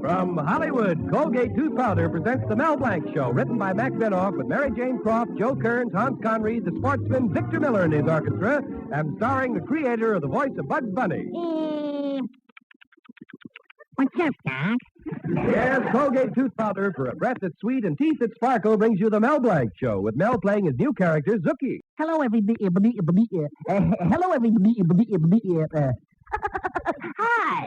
From Hollywood, Colgate Tooth Powder presents The Mel Blanc Show, written by Max Benoff with Mary Jane Croft, Joe Kearns, Hans Conried, the sportsman Victor Miller and his orchestra, and starring the creator of the voice of Bugs Bunny. What's up, Doc? Yes, Colgate Tooth Powder for a breath that's sweet and teeth that sparkle brings you The Mel Blanc Show, with Mel playing his new character, Zookie. Hello, everybody. Hello, everybody. Hi.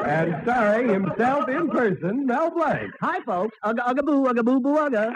And starring himself in person, Mel Blanc. Hi, folks. Ugga boo boo ugga.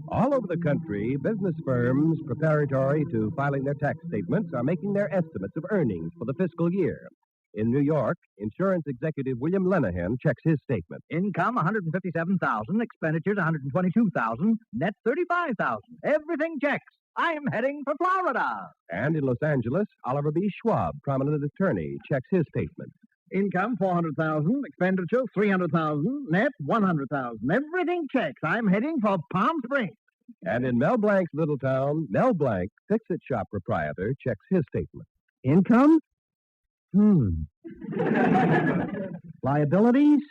All over the country, business firms preparatory to filing their tax statements are making their estimates of earnings for the fiscal year. In New York, insurance executive William Lenahan checks his statement. Income, $157,000. Expenditures, $122,000. Net, $35,000. Everything checks. I'm heading for Florida. And in Los Angeles, Oliver B. Schwab, prominent attorney, checks his statement. Income, $400,000. Expenditure, $300,000. Net, $100,000. Everything checks. I'm heading for Palm Springs. And in Mel Blanc's little town, Mel Blanc, fix-it shop proprietor, checks his statement. Income? Liabilities?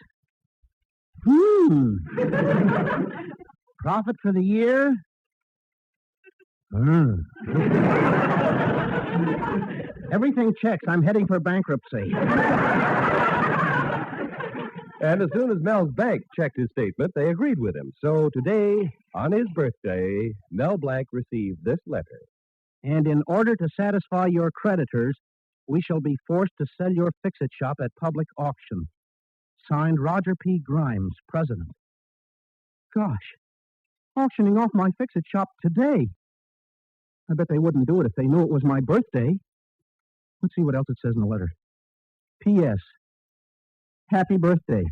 Profit for the year? Everything checks. I'm heading for bankruptcy. And as soon as Mel's bank checked his statement, they agreed with him. So today, on his birthday, Mel Blanc received this letter. And in order to satisfy your creditors, we shall be forced to sell your fix-it shop at public auction. Signed, Roger P. Grimes, President. Gosh, auctioning off my fix-it shop today. I bet they wouldn't do it if they knew it was my birthday. Let's see what else it says in the letter. P.S. Happy birthday.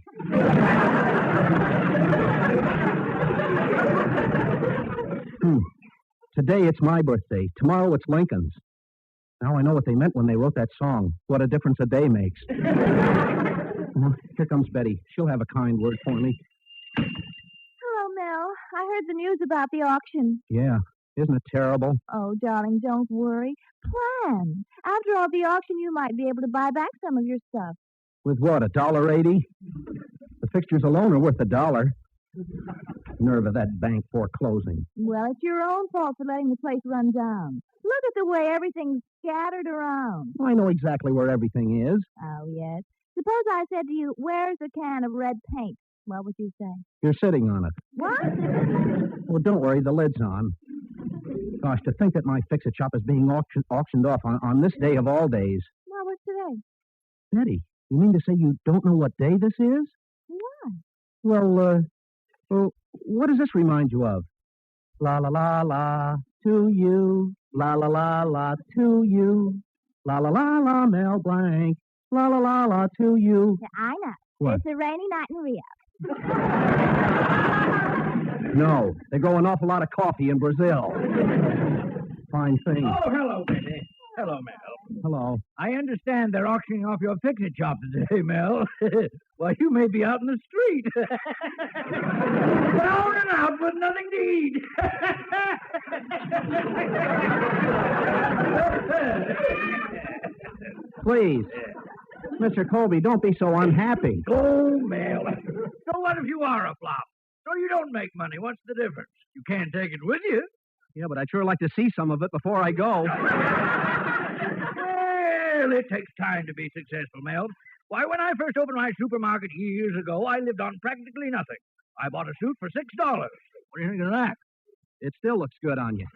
Today it's my birthday. Tomorrow it's Lincoln's. Now I know what they meant when they wrote that song. What a difference a day makes. Well, here comes Betty. She'll have a kind word for me. Hello, Mel. I heard the news about the auction. Yeah. Isn't it terrible? Oh, darling, don't worry. Plan. After all, the auction, you might be able to buy back some of your stuff. With what, $1.80? The fixtures alone are worth $1. Nerve of that bank foreclosing. Well, it's your own fault for letting the place run down. Look at the way everything's scattered around. I know exactly where everything is. Oh, yes. Suppose I said to you, where's a can of red paint? What would you say? You're sitting on it. What? Well, don't worry, the lid's on. Gosh, to think that my fix-it shop is being auctioned off on this day of all days. Well, what's today? Betty, you mean to say you don't know what day this is? Why? Well, what does this remind you of? La la la la, to you. La la la la, to you. La la la la, Mel Blanc. La la la la, to you. Yeah, I know. What? It's a rainy night in Rio. No, they grow an awful lot of coffee in Brazil. Fine thing. Oh, hello, Betty. Hello, Mel. Hello. I understand they're auctioning off your fix-it shop today, Mel. Well, you may be out in the street. Down and out with nothing to eat. Please. Mr. Colby, don't be so unhappy. Oh, Mel. So what if you are a flop? So you don't make money. What's the difference? You can't take it with you. Yeah, but I'd sure like to see some of it before I go. Well, it takes time to be successful, Mel. Why, when I first opened my supermarket years ago, I lived on practically nothing. I bought a suit for $6. What do you think of that? It still looks good on you.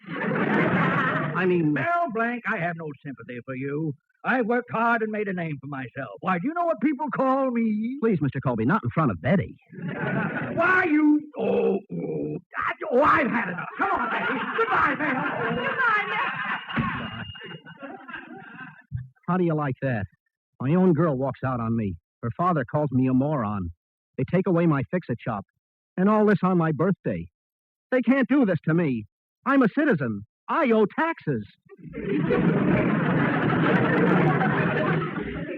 I mean... Mel Blanc, I have no sympathy for you. I've worked hard and made a name for myself. Why, do you know what people call me? Please, Mr. Colby, not in front of Betty. Why, you... Oh, I've had enough. Come on, Betty. Goodbye, Mel. Goodbye, Mel. How do you like that? My own girl walks out on me. Her father calls me a moron. They take away my fix-it shop. And all this on my birthday. They can't do this to me. I'm a citizen. I owe taxes.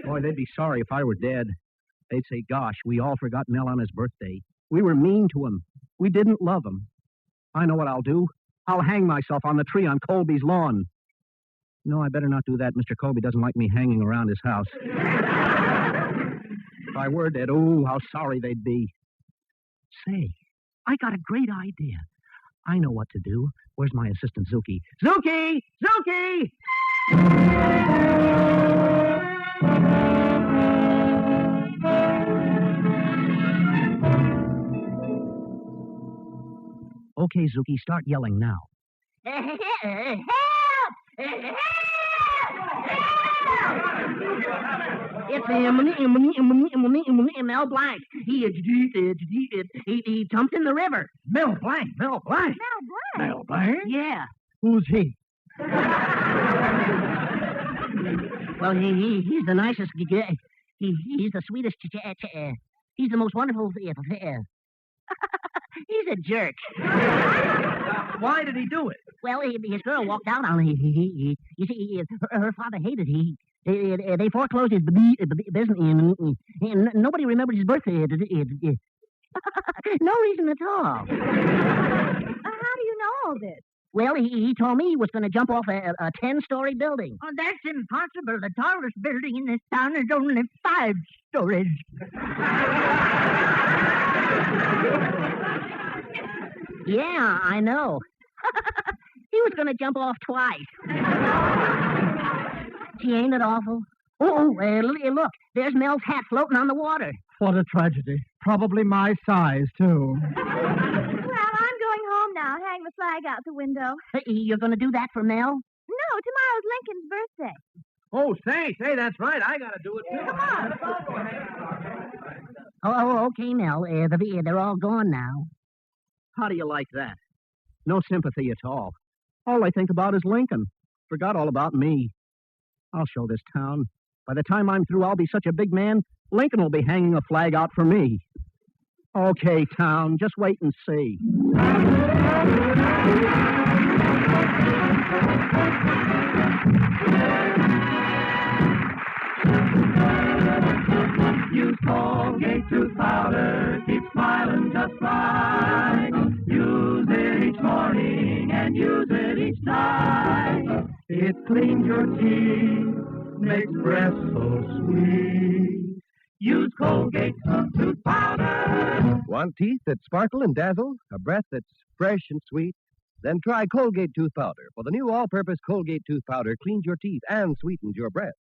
Boy, they'd be sorry if I were dead. They'd say, gosh, we all forgot Mel on his birthday. We were mean to him. We didn't love him. I know what I'll do. I'll hang myself on the tree on Colby's lawn. No, I better not do that. Mr. Colby doesn't like me hanging around his house. If I were dead, oh, how sorry they'd be. Say, I got a great idea. I know what to do. Where's my assistant, Zuki? Zuki! Zuki! Okay, Zuki, start yelling now. Help! Help! It's Mel Blanc. He jumped in the river. Mel Blanc. Mel Blanc? Mel Blanc? Yeah. Who's he? Well, he's the nicest. He's the sweetest. He's the most wonderful. He's a jerk. Why did he do it? Well, his girl walked out on him. You see, her father hated him. They foreclosed his business, and nobody remembered his birthday. No reason at all. How do you know all this? Well, he told me he was going to jump off a 10-story building. Oh, that's impossible. The tallest building in this town is only 5 stories. Yeah, I know. He was going to jump off twice. Gee, ain't it awful? Look, there's Mel's hat floating on the water. What a tragedy. Probably my size, too. Well, I'm going home now. Hang the flag out the window. You're going to do that for Mel? No, tomorrow's Lincoln's birthday. Oh, say, that's right. I got to do it, too. Come on. Oh, okay, Mel. They're all gone now. How do you like that? No sympathy at all. All I think about is Lincoln. Forgot all about me. I'll show this town. By the time I'm through, I'll be such a big man, Lincoln will be hanging a flag out for me. Okay, town, just wait and see. Use Colgate tooth powder, keep smiling just right. Use it each morning and use it each night. It cleans your teeth, makes breath so sweet. Use Colgate tooth powder. Want teeth that sparkle and dazzle? A breath that's fresh and sweet? Then try Colgate tooth powder. For the new all-purpose Colgate tooth powder cleans your teeth and sweetens your breath.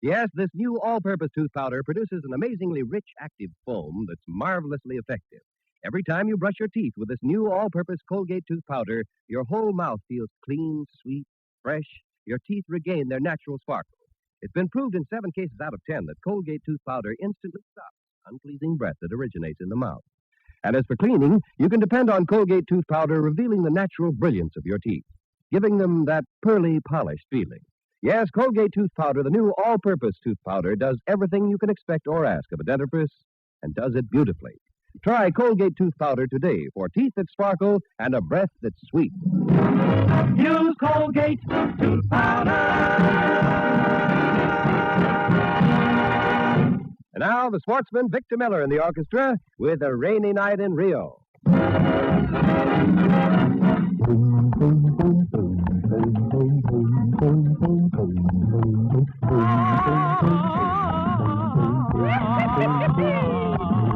Yes, this new all-purpose tooth powder produces an amazingly rich, active foam that's marvelously effective. Every time you brush your teeth with this new all-purpose Colgate tooth powder, your whole mouth feels clean, sweet, fresh. Your teeth regain their natural sparkle. It's been proved in 7 cases out of 10 that Colgate tooth powder instantly stops unpleasing breath that originates in the mouth. And as for cleaning, you can depend on Colgate tooth powder revealing the natural brilliance of your teeth, giving them that pearly, polished feeling. Yes, Colgate tooth powder, the new all-purpose tooth powder, does everything you can expect or ask of a dentifrice and does it beautifully. Try Colgate tooth powder today for teeth that sparkle and a breath that's sweet. Use Colgate tooth powder. And now the sportsman Victor Miller in the orchestra with A Rainy Night in Rio.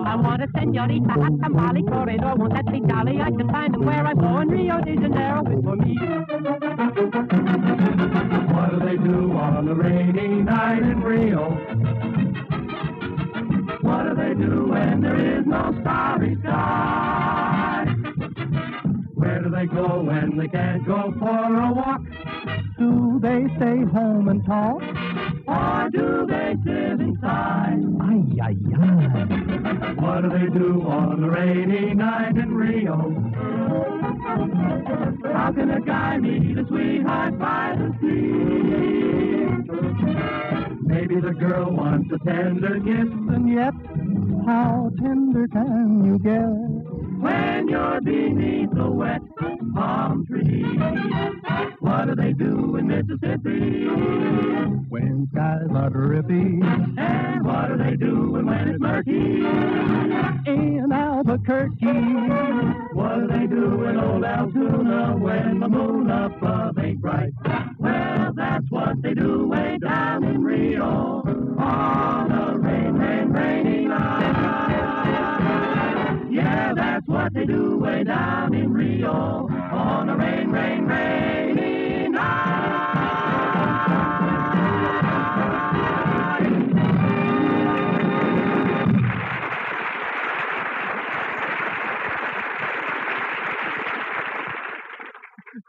I want a senorita, a tamale, corredor, won't that be jolly? I can find them where I'm going. Rio de Janeiro is for me. What do they do on a rainy night in Rio? What do they do when there is no starry sky? Where do they go when they can't go for a walk? Do they stay home and talk? Or do they sit inside? Ay, ay, ay. What do they do on a rainy night in Rio? How can a guy meet a sweetheart by the sea? Maybe the girl wants a tender kiss, and yet how tender can you get? when you're beneath the wet palm tree. What do they do in Mississippi When skies are drippy and what do they do when it's murky in Albuquerque. What do they do in old Altoona when the moon above ain't bright? Well, that's what they do way down in Rio on a rainy night. Yeah, that's what they do way down in Rio on a rainy night.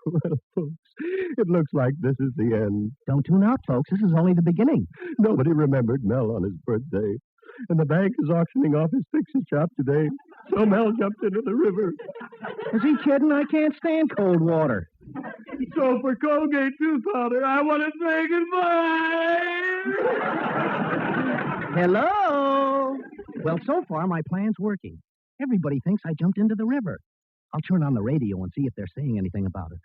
Well, folks, it looks like this is the end. Don't tune out, folks. This is only the beginning. Nobody remembered Mel on his birthday. And the bank is auctioning off his fix-it shop today. So Mel jumped into the river. Is he kidding? I can't stand cold water. So for Colgate tooth powder, I want to say goodbye. Hello? Well, so far, my plan's working. Everybody thinks I jumped into the river. I'll turn on the radio and see if they're saying anything about it.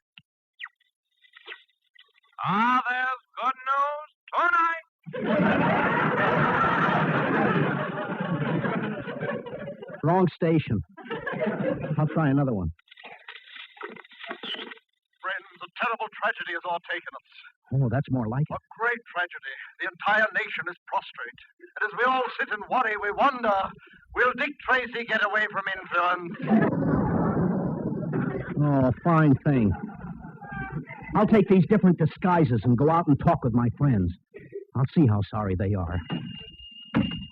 There's good news tonight. Wrong station. I'll try another one. Friends, a terrible tragedy has overtaken us. Oh, that's more like it. A great tragedy. The entire nation is prostrate. And as we all sit and worry, we wonder, will Dick Tracy get away from influence? Oh, fine thing. I'll take these different disguises and go out and talk with my friends. I'll see how sorry they are.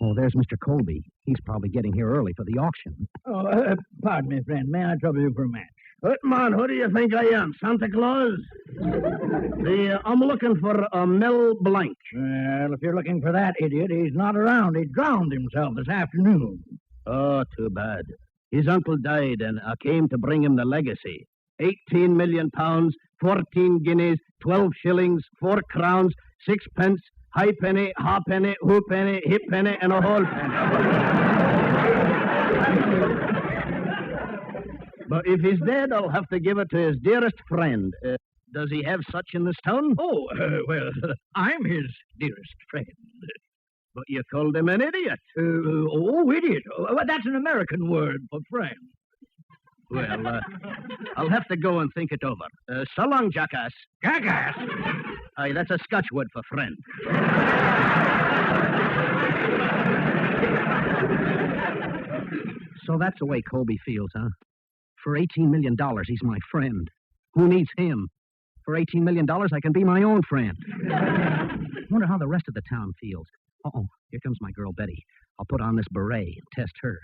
Oh, there's Mr. Colby. He's probably getting here early for the auction. Oh, pardon me, friend. May I trouble you for a match? Man, who do you think I am? Santa Claus? I'm looking for Mel Blanc. Well, if you're looking for that idiot, he's not around. He drowned himself this afternoon. Oh, too bad. His uncle died, and I came to bring him the legacy. 18 million pounds, 14 guineas, 12 shillings, 4 crowns, 6 pence, halfpenny, halfpenny, hoopenny, hippenny, and a whole penny. But if he's dead, I'll have to give it to his dearest friend. Does he have such in this town? Oh, well, I'm his dearest friend. But you called him an idiot. Idiot. Well, that's an American word for friend. Well, I'll have to go and think it over. So long, jackass. Jackass? Aye, that's a Scotch word for friend. So that's the way Colby feels, huh? For $18 million, he's my friend. Who needs him? For $18 million, I can be my own friend. Wonder how the rest of the town feels. Uh-oh, here comes my girl Betty. I'll put on this beret and test her.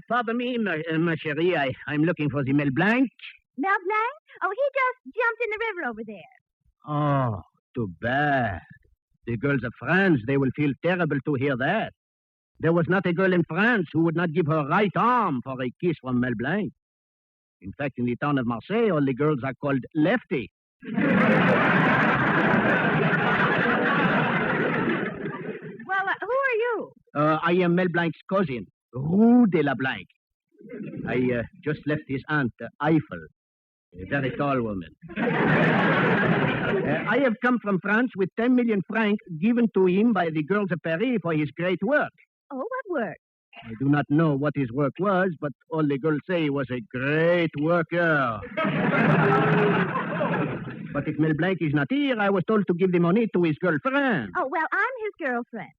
Pardon me, ma chérie. I'm looking for the Mel Blanc. Mel Blanc? Oh, he just jumped in the river over there. Oh, too bad. The girls of France, they will feel terrible to hear that. There was not a girl in France who would not give her right arm for a kiss from Mel Blanc. In fact, in the town of Marseille, all the girls are called lefty. Well, who are you? I am Mel Blanc's cousin, Rue de la Blanc. I just left his aunt, Eiffel, a very tall woman. I have come from France with 10 million francs given to him by the girls of Paris for his great work. Oh, what work? I do not know what his work was, but all the girls say he was a great worker. But if Mel Blanc is not here, I was told to give the money to his girlfriend. Oh, well, I'm his girlfriend.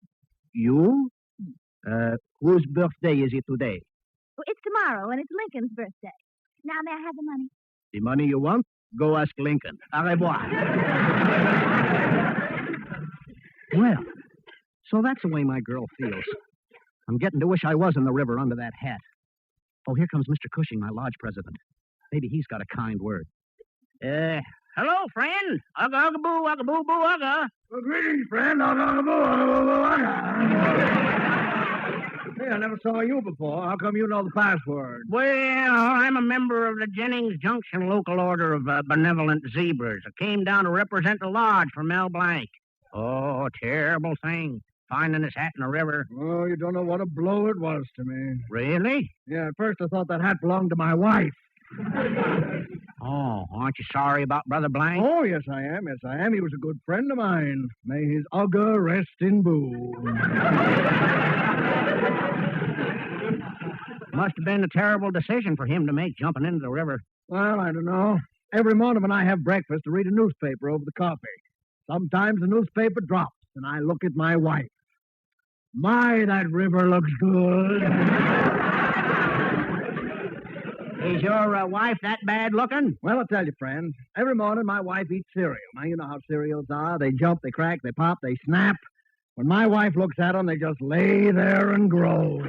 You? Whose birthday is it today? Well, it's tomorrow, and it's Lincoln's birthday. Now, may I have the money? The money you want? Go ask Lincoln. Au revoir. Well, so that's the way my girl feels. I'm getting to wish I was in the river under that hat. Oh, here comes Mr. Cushing, my lodge president. Maybe he's got a kind word. Hello, friend. Ugga, ugga, boo, ugga, boo, boo, ugga. Well, greetings, friend. Ugga, ugga, boo, ugga, boo, boo, ugga. Hey, I never saw you before. How come you know the password? Well, I'm a member of the Jennings Junction Local Order of Benevolent Zebras. I came down to represent the lodge for Mel Blanc. Oh, terrible thing. finding his hat in the river. Oh, you don't know what a blow it was to me. Really? Yeah, at first I thought that hat belonged to my wife. Oh, aren't you sorry about Brother Blank? Oh, yes, I am. Yes, I am. He was a good friend of mine. May his Ugga rest in boo. Must have been a terrible decision for him to make, jumping into the river. Well, I don't know. Every morning when I have breakfast, I read a newspaper over the coffee. Sometimes the newspaper drops, and I look at my wife. My, that river looks good. Is your wife that bad looking? Well, I'll tell you, friend. Every morning my wife eats cereal. Now, you know how cereals are. They jump, they crack, they pop, they snap. When my wife looks at them, they just lay there and grow.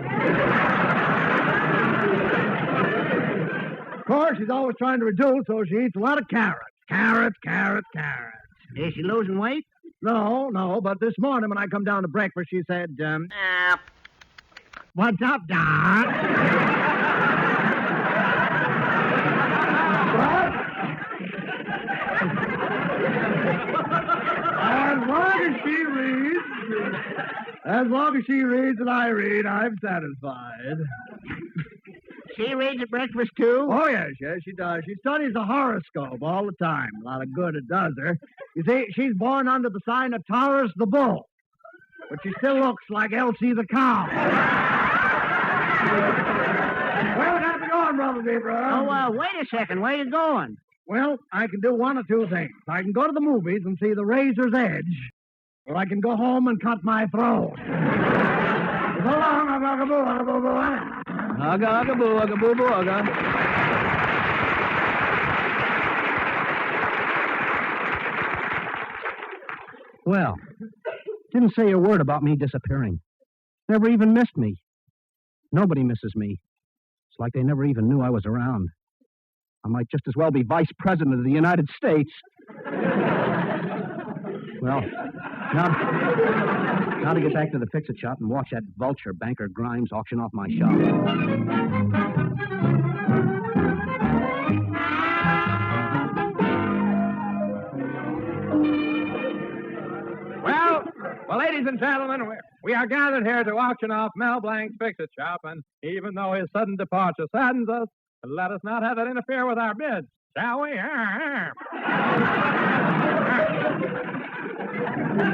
Of course, she's always trying to reduce, so she eats a lot of carrots. Carrots. Is she losing weight? No, but this morning when I come down to breakfast, she said, What's up, Doc? What? As long as she reads and I read, I'm satisfied. She reads at breakfast, too? Oh, yes, she does. She studies the horoscope all the time. A lot of good it does her. You see, she's born under the sign of Taurus the bull, but she still looks like Elsie the cow. Well, how's it going, Brother Deeper? Oh, wait a second. Where you going? Well, I can do one or two things. I can go to the movies and see The Razor's Edge, or I can go home and cut my throat. So long, ugga-boo-boo-boo. Ugga. Well, didn't say a word about me disappearing. Never even missed me. Nobody misses me. It's like they never even knew I was around. I might just as well be vice president of the United States. Well, now to get back to the fix-it shop and watch that vulture, Banker Grimes, auction off my shop. Well, ladies and gentlemen, we are gathered here to auction off Mel Blanc's fix-it shop, and even though his sudden departure saddens us, let us not have it interfere with our bids, shall we?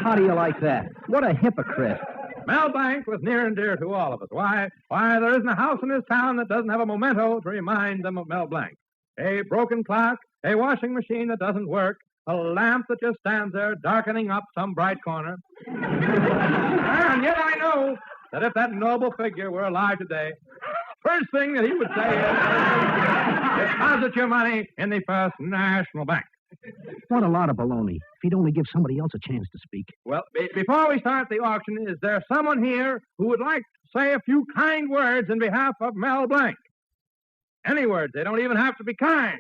How do you like that? What a hypocrite. Mel Blanc was near and dear to all of us. Why, there isn't a house in this town that doesn't have a memento to remind them of Mel Blanc. A broken clock, a washing machine that doesn't work, a lamp that just stands there darkening up some bright corner. And yet I know that if that noble figure were alive today, first thing that he would say is, deposit your money in the First National Bank. What a lot of baloney. If he'd only give somebody else a chance to speak. Well, before we start the auction, is there someone here who would like to say a few kind words in behalf of Mel Blanc? Any words. They don't even have to be kind.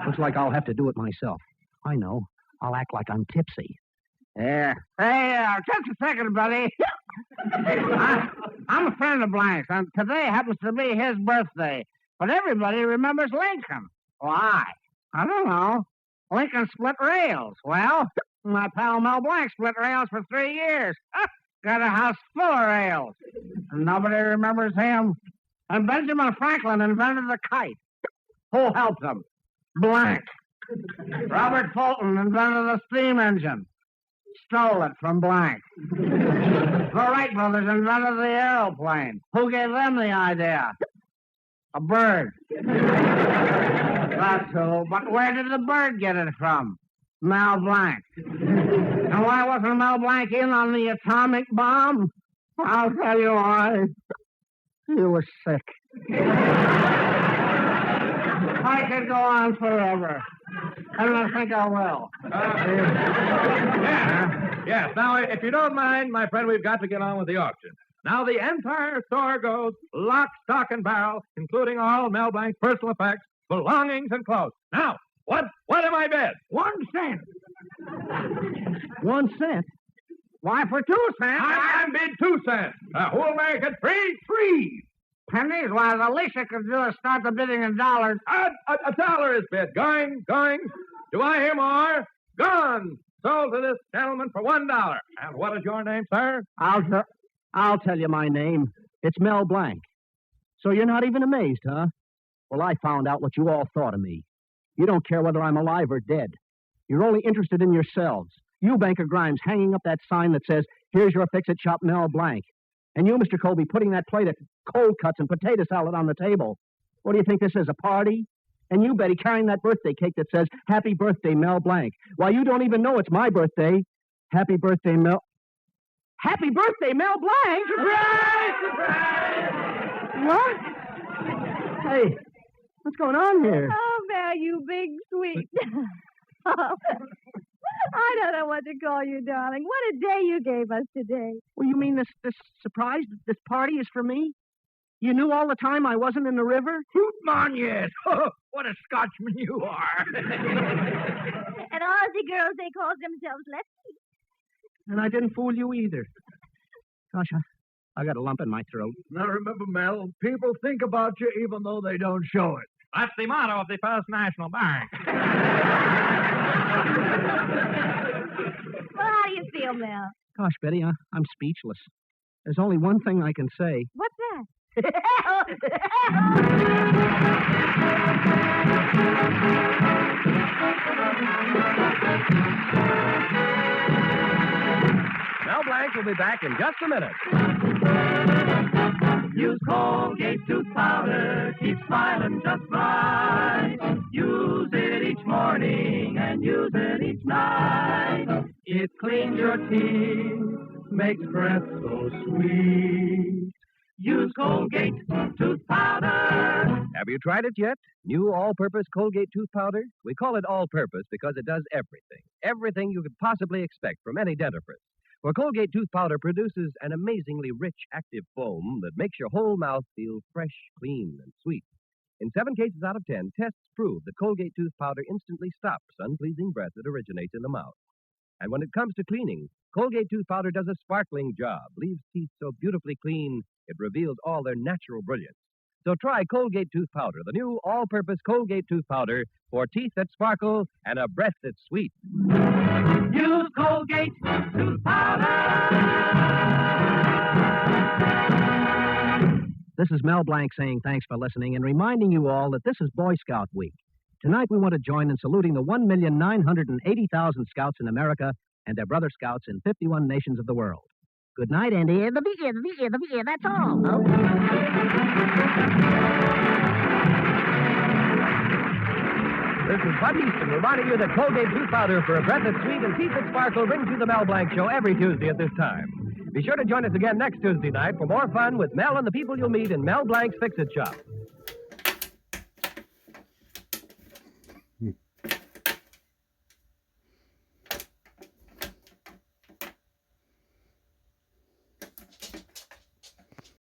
Looks like I'll have to do it myself. I know. I'll act like I'm tipsy. Yeah. Hey, just a second, buddy. I'm a friend of Blanc's, and today happens to be his birthday. But everybody remembers Lincoln. Why? I don't know. Lincoln split rails. Well, my pal Mel Blanc split rails for 3 years. Got a house full of rails. Nobody remembers him. And Benjamin Franklin invented the kite. Who helped him? Blanc. Robert Fulton invented the steam engine. Stole it from Blanc. The Wright brothers invented the aeroplane. Who gave them the idea? A bird. That's who. But where did the bird get it from? Mel Blanc. And why wasn't Mel Blanc in on the atomic bomb? I'll tell you why. He was sick. I could go on forever. I don't think I will. Yes. Now, if you don't mind, my friend, we've got to get on with the auction. Now, the entire store goes lock, stock, and barrel, including all Mel Blanc's personal effects, belongings, and clothes. Now, what am I bid? 1 cent. 1 cent? Why, for 2 cents? I bid 2 cents. Who'll make it 3? Pennies? Why, the least I could do is start the bidding in dollars. $1 is bid. Going. Do I hear more? Gone. Sold to this gentleman for $1. And what is your name, sir? I'll tell you my name. It's Mel Blanc. So you're not even amazed, huh? Well, I found out what you all thought of me. You don't care whether I'm alive or dead. You're only interested in yourselves. You, Banker Grimes, hanging up that sign that says, "Here's your fix-it shop, Mel Blanc." And you, Mr. Colby, putting that plate of cold cuts and potato salad on the table. What do you think this is, a party? And you, Betty, carrying that birthday cake that says, "Happy birthday, Mel Blanc." Why, you don't even know it's my birthday. Happy birthday, Mel Blanc! Surprise! Surprise! What? Hey, what's going on here? Oh, Mel, you big sweet. Oh, I don't know what to call you, darling. What a day you gave us today. Well, you mean this surprise, this party is for me? You knew all the time I wasn't in the river? Hoot mon, yes. What a Scotchman you are. And all the girls, they call themselves lefties. And I didn't fool you either. Gosh, I got a lump in my throat. Now remember, Mel, people think about you even though they don't show it. That's the motto of the First National Bank. Well, how do you feel, Mel? Gosh, Betty, I'm speechless. There's only one thing I can say. What's that? Mel Blanc will be back in just a minute. Use Colgate tooth powder, keep smiling just right. Use it each morning and use it each night. It cleans your teeth, makes breath so sweet. Use Colgate tooth powder. Have you tried it yet? New all-purpose Colgate tooth powder? We call it all-purpose because it does everything. Everything you could possibly expect from any dentifrice. For Colgate tooth powder produces an amazingly rich, active foam that makes your whole mouth feel fresh, clean, and sweet. In 7 cases out of 10, tests prove that Colgate tooth powder instantly stops unpleasing breath that originates in the mouth. And when it comes to cleaning, Colgate tooth powder does a sparkling job, leaves teeth so beautifully clean, it reveals all their natural brilliance. So try Colgate tooth powder, the new all-purpose Colgate tooth powder for teeth that sparkle and a breath that's sweet. Use Colgate tooth powder. This is Mel Blanc saying thanks for listening and reminding you all that this is Boy Scout Week. Tonight we want to join in saluting the 1,980,000 scouts in America and their brother scouts in 51 nations of the world. Good night, and the beer, that's all. Oh. This is Bud Easton reminding you that Colgate tooth powder for a breath that's sweet and teeth that sparkle brings you the Mel Blanc Show every Tuesday at this time. Be sure to join us again next Tuesday night for more fun with Mel and the people you'll meet in Mel Blanc's Fix-It Shop.